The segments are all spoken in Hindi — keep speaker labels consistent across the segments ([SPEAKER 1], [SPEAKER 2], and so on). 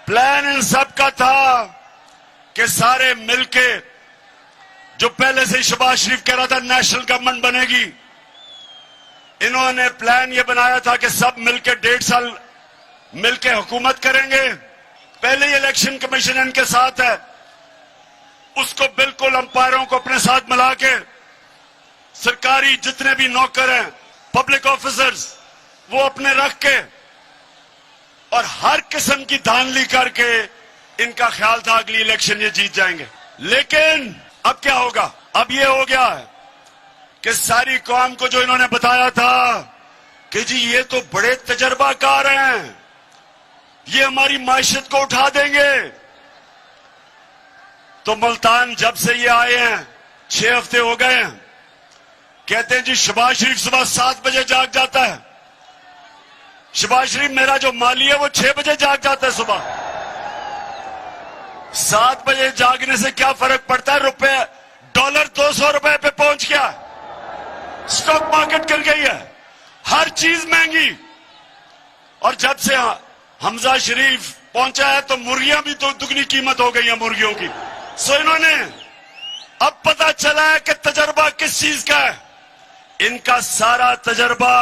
[SPEAKER 1] प्लान इन सब का था कि सारे मिलके, जो पहले से शहबाज शरीफ कह रहा था नेशनल गवर्नमेंट बनेगी, इन्होंने प्लान ये बनाया था कि सब मिलके 1.5 साल मिलके हुकूमत करेंगे। पहले ही इलेक्शन कमीशन इनके साथ है, उसको बिल्कुल अंपायरों को अपने साथ मिला के सरकारी जितने भी नौकर हैं, पब्लिक ऑफिसर्स, वो अपने रख के और हर किस्म की धांधली करके इनका ख्याल था अगली इलेक्शन ये जीत जाएंगे। लेकिन अब क्या होगा? अब ये हो गया है कि सारी कौम को जो इन्होंने बताया था कि जी ये तो बड़े तजर्बाकार हैं, ये हमारी मायशत को उठा देंगे, तो मुल्तान जब से ये आए हैं 6 हफ्ते हो गए हैं, कहते हैं जी शहबाज शरीफ सुबह 7 बजे जाग जाता है। शहबाज शरीफ मेरा जो माली है वो 6 बजे जाग जाता है सुबह। 7 बजे जागने से क्या फर्क पड़ता है? रुपए डॉलर 200 रुपए पे पहुंच गया, स्टॉक मार्केट गिर गई है, हर चीज महंगी। और जब से हमजा शरीफ पहुंचा है तो मुर्गियां भी तो दुगनी कीमत हो गई है मुर्गियों की। सो इन्होंने अब पता चला है कि तजर्बा किस चीज का है। इनका सारा तजर्बा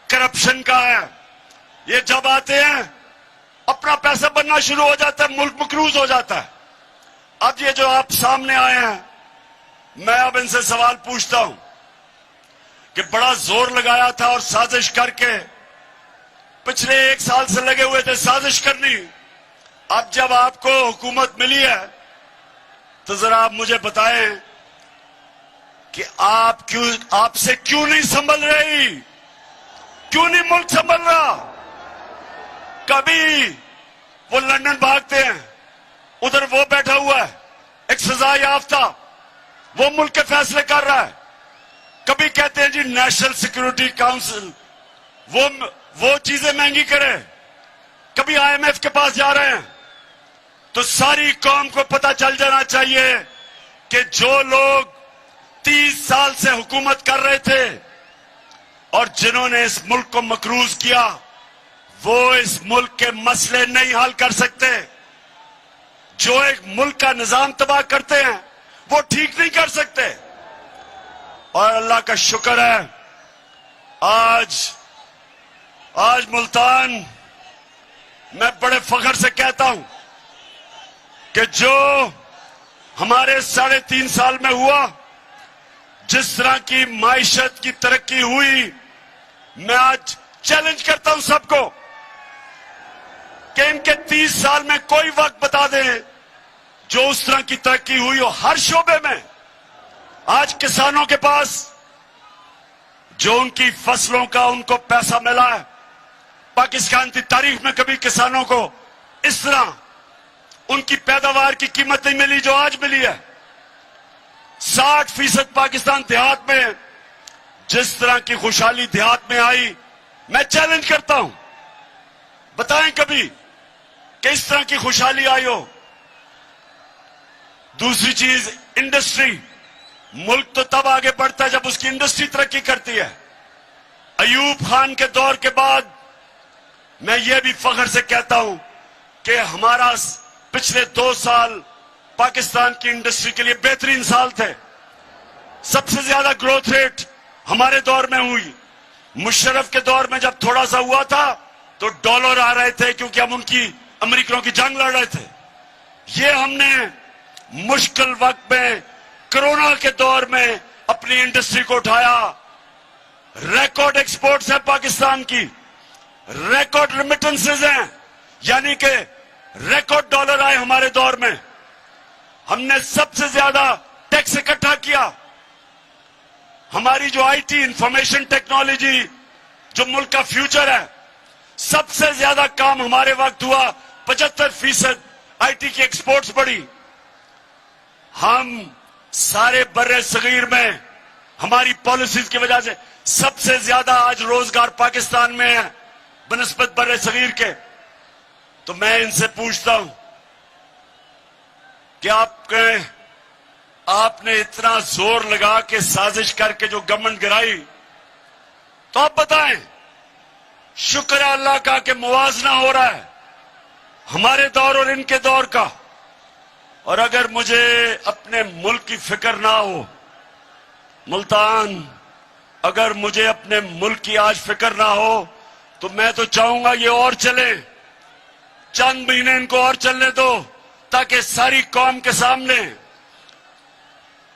[SPEAKER 1] करप्शन का है। ये जब आते हैं अपना पैसा बनना शुरू हो जाता है, मुल्क मकरूज हो जाता है। अब ये जो आप सामने आए हैं, मैं अब इनसे सवाल पूछता हूं कि बड़ा जोर लगाया था और साजिश करके पिछले 1 साल से लगे हुए थे साजिश करनी। अब जब आपको हुकूमत मिली है तो जरा आप मुझे बताएं कि आपसे क्यों नहीं संभल रही, क्यों नहीं मुल्क संभल रहा? कभी वो लंदन भागते हैं, उधर वो बैठा हुआ है एक सजा याफ्ता, वो मुल्क के फैसले कर रहा है। कभी कहते हैं जी नेशनल सिक्योरिटी काउंसिल वो चीजें महंगी करे, कभी IMF के पास जा रहे हैं। तो सारी कौम को पता चल जाना चाहिए कि जो लोग 30 साल से हुकूमत कर रहे थे और जिन्होंने इस मुल्क को मकरूज किया, वो इस मुल्क के मसले नहीं हल कर सकते। जो एक मुल्क का निजाम तबाह करते हैं वो ठीक नहीं कर सकते। और अल्लाह का शुक्र है आज मुल्तान, मैं बड़े फख्र से कहता हूं कि जो हमारे 3.5 साल में हुआ, जिस तरह की माइशत की तरक्की हुई, मैं आज चैलेंज करता हूं सबको कि इनके 30 साल में कोई वक्त बता दें जो उस तरह की तरक्की हुई हो हर शोबे में। आज किसानों के पास जो उनकी फसलों का उनको पैसा मिला है, पाकिस्तान की तारीख में कभी किसानों को इस तरह उनकी पैदावार की कीमत नहीं मिली जो आज मिली है। 60% पाकिस्तान देहात में जिस तरह की खुशहाली देहात में आई, मैं चैलेंज करता हूं, बताएं कभी कि इस तरह की खुशहाली आई हो। दूसरी चीज इंडस्ट्री, मुल्क तो तब आगे बढ़ता है जब उसकी इंडस्ट्री तरक्की करती है। अयूब खान के दौर के बाद मैं ये भी फख्र से कहता हूं कि हमारा पिछले 2 साल पाकिस्तान की इंडस्ट्री के लिए बेहतरीन साल थे। सबसे ज्यादा ग्रोथ रेट हमारे दौर में हुई। मुशर्रफ के दौर में जब थोड़ा सा हुआ था तो डॉलर आ रहे थे क्योंकि हम उनकी अमेरिकनों की जंग लड़ रहे थे। ये हमने मुश्किल वक्त में कोरोना के दौर में अपनी इंडस्ट्री को उठाया। रिकॉर्ड एक्सपोर्ट्स है पाकिस्तान की, रिकॉर्ड रेमिटेंसेज हैं, यानी कि रिकॉर्ड डॉलर आए हमारे दौर में। हमने सबसे ज्यादा टैक्स इकट्ठा किया। हमारी जो आईटी इंफॉर्मेशन टेक्नोलॉजी जो मुल्क का फ्यूचर है, सबसे ज्यादा काम हमारे वक्त हुआ। 75% आईटी की एक्सपोर्ट्स बढ़ी। हम सारे बर्रे सगीर में हमारी पॉलिसीज की वजह से सबसे ज्यादा आज रोजगार पाकिस्तान में है बनस्बत बर्रे सगीर के। तो मैं इनसे पूछता हूं कि आपने इतना जोर लगा के साजिश करके जो गवर्नमेंट गिराई, तो आप बताएं, शुक्र है अल्लाह का कि मुआवजा हो रहा है। हमारे दौर और इनके दौर का। और अगर मुझे अपने मुल्क की फिक्र ना हो, मुल्तान, अगर मुझे अपने मुल्क की आज फिक्र ना हो तो मैं तो चाहूंगा ये और चले, चंद महीने इनको और चलने दो, ताकि सारी कौम के सामने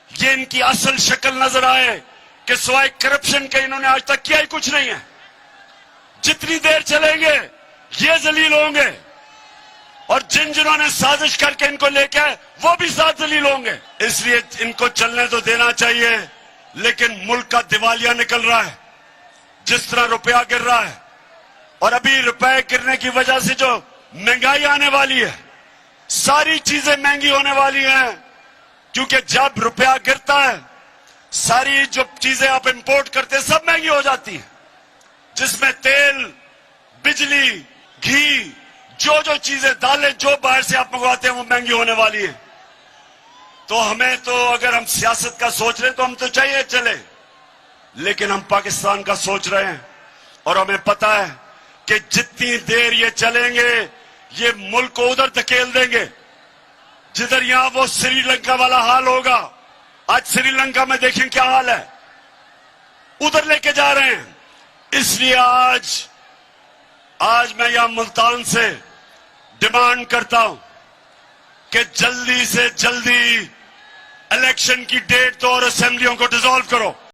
[SPEAKER 1] ये इनकी असल शक्ल नजर आए कि सिवाय करप्शन के इन्होंने आज तक किया ही कुछ नहीं है। जितनी देर चलेंगे ये जलील होंगे और जिन्होंने साजिश करके इनको लेके आए वो भी साथ जलील होंगे। इसलिए इनको चलने तो देना चाहिए, लेकिन मुल्क का दिवालिया निकल रहा है। जिस तरह रुपया गिर रहा है और अभी रुपए गिरने की वजह से जो महंगाई आने वाली है, सारी चीजें महंगी होने वाली हैं, क्योंकि जब रुपया गिरता है सारी जो चीजें आप इंपोर्ट करते हैं सब महंगी हो जाती है, जिसमें तेल, बिजली, घी, जो चीजें, दालें जो बाहर से आप मंगवाते हैं वो महंगी होने वाली है। तो हमें तो अगर हम सियासत का सोच रहे हैं तो हम तो चाहिए चले, लेकिन हम पाकिस्तान का सोच रहे हैं और हमें पता है कि जितनी देर ये चलेंगे ये मुल्क को उधर धकेल देंगे जिधर यहां वो श्रीलंका वाला हाल होगा। आज श्रीलंका में देखें क्या हाल है, उधर लेके जा रहे हैं। इसलिए आज मैं यहां मुल्तान से डिमांड करता हूं कि जल्दी से जल्दी इलेक्शन की डेट दो और असेंबलियों को डिसॉल्व करो।